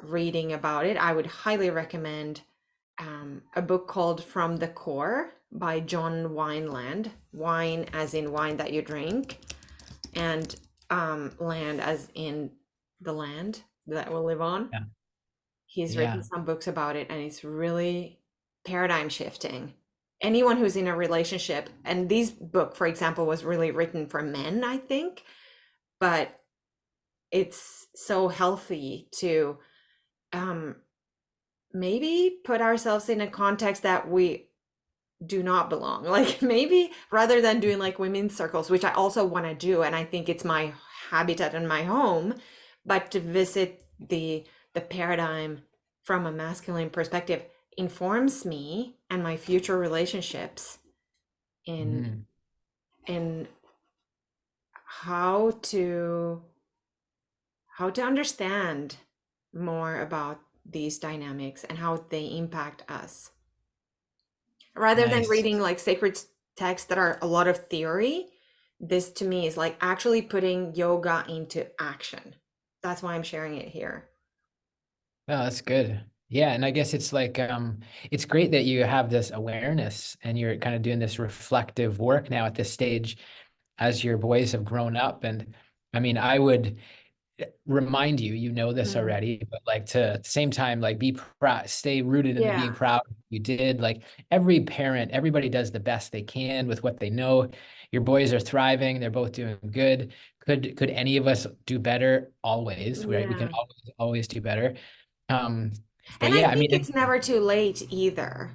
reading about it, I would highly recommend a book called From the Core by John Wineland. Wine as in wine that you drink, and land as in the land that we'll live on. Yeah. He's written Yeah. some books about it, and it's really paradigm shifting. Anyone who's in a relationship, and this book, for example, was really written for men, I think, but it's so healthy to um, maybe put ourselves in a context that we do not belong. Like maybe rather than doing like women's circles, which I also want to do, and I think it's my habitat and my home, but to visit the paradigm from a masculine perspective informs me and my future relationships in Mhm. in how to understand more about these dynamics and how they impact us. Rather than Nice. reading like sacred texts that are a lot of theory, this to me is like actually putting yoga into action. That's why I'm sharing it here. Oh, that's good. Yeah, and I guess it's like it's great that you have this awareness and you're kind of doing this reflective work now at this stage as your boys have grown up. And I mean, I would remind you, you know this Mm. already, but like to at the same time, like be proud, stay rooted in the being Yeah. proud of what you did. Like every parent, everybody does the best they can with what they know. Your boys are thriving, they're both doing good. Could any of us do better? Always, right? We can Yeah. always do better. Um, but And I yeah, I think mean, it's never too late either.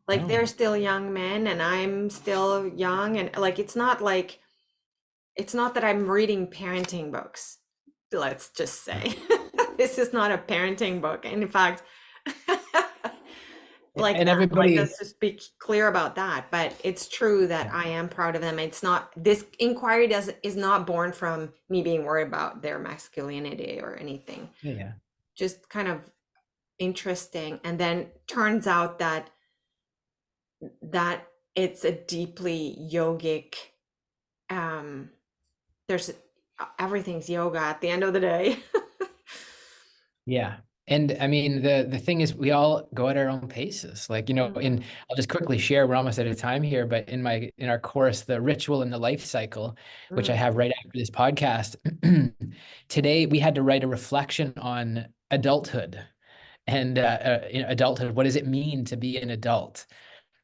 Like no, they're still young men and I'm still young, and like it's not that I'm reading parenting books. Let's just say this is not a parenting book. And in fact, like and that, like everybody, let's just be clear about that. But it's true that I am proud of them. It's not, this inquiry does is not born from me being worried about their masculinity or anything. yeah, Just kind of interesting. And then turns out that it's a deeply yogic, um there's everything's yoga at the end of the day. yeah. And I mean, the thing is, we all go at our own paces. Like, Mhm. I'll just quickly share, we're almost out of time here, but in our course, The Ritual and the Life Cycle, which I Mm. have right after this podcast, today we had to write a reflection on adulthood and adulthood. What does it mean to be an adult?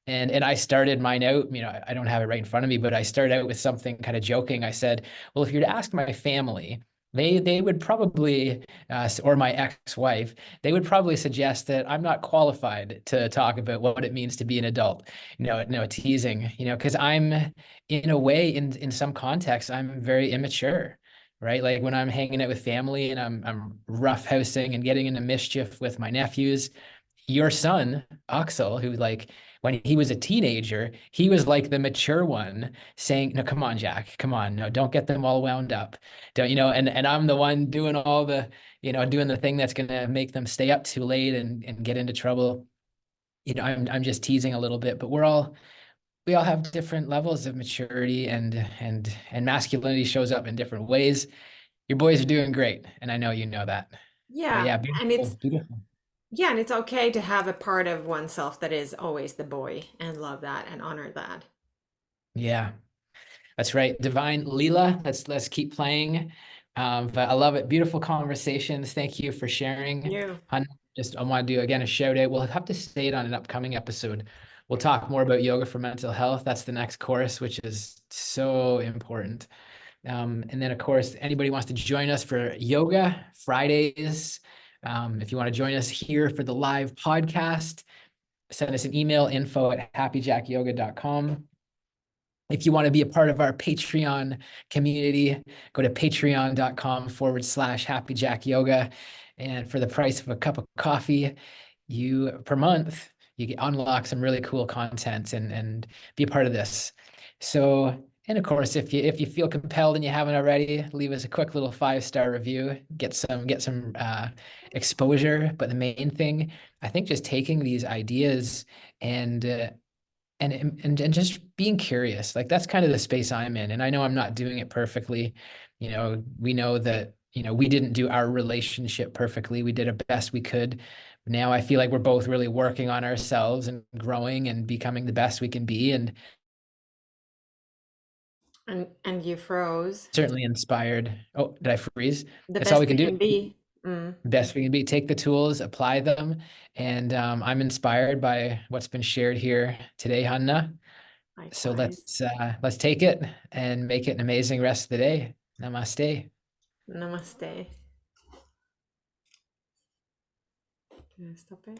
And I started mine out, I don't have it right in front of me, but I started out with something kind of joking. I said, well, if you're to ask my family, they would probably, or my ex-wife, they would probably suggest that I'm not qualified to talk about what it means to be an adult. No teasing, because I'm in a way, in some contexts, I'm very immature. Right. Like when I'm hanging out with family and I'm roughhousing and getting into mischief with my nephews, your son, Axel, who like when he was a teenager, he was like the mature one saying, no, come on, Jack, come on. No, don't get them all wound up. Don't, and I'm the one doing all the, doing the thing that's gonna make them stay up too late and get into trouble. I'm just teasing a little bit, but we all have different levels of maturity and masculinity shows up in different ways. Your boys are doing great, and I know you know that. But Yeah, yeah, and beautiful, beautiful. it's okay to have a part of oneself that is always the boy and love that and honor that. Yeah. That's right. Divine Leela. Let's keep playing. But I love it. Beautiful conversations. Thank you for sharing. You. I want to do again a shout out. We'll have to say it on an upcoming episode. We'll talk more about yoga for mental health. That's the next course, which is so important. And then of course, anybody wants to join us for yoga Fridays. If you want to join us here for the live podcast, send us an email, info@happyjackyoga.com. If you want to be a part of our Patreon community, go to patreon.com/Happy Jack Yoga. And for the price of a cup of coffee, you per month, you get unlock some really cool content and be a part of this. So, and of course, if you feel compelled and you haven't already, leave us a quick little 5-star review, get some exposure. But the main thing, I think, just taking these ideas and and just being curious, like that's kind of the space I'm in, and I know I'm not doing it perfectly. We know that we didn't do our relationship perfectly. We did the best we could. Now I feel like we're both really working on ourselves and growing and becoming the best we can be, and And you froze. certainly inspired. Oh, did I freeze? The That's all best we we can do. can be. Mm, Best we can be, take the tools, apply them. And I'm inspired by what's been shared here today, Hanna. So likewise. let's take it and make it an amazing rest of the day. Namaste. Namaste. Can I stop it?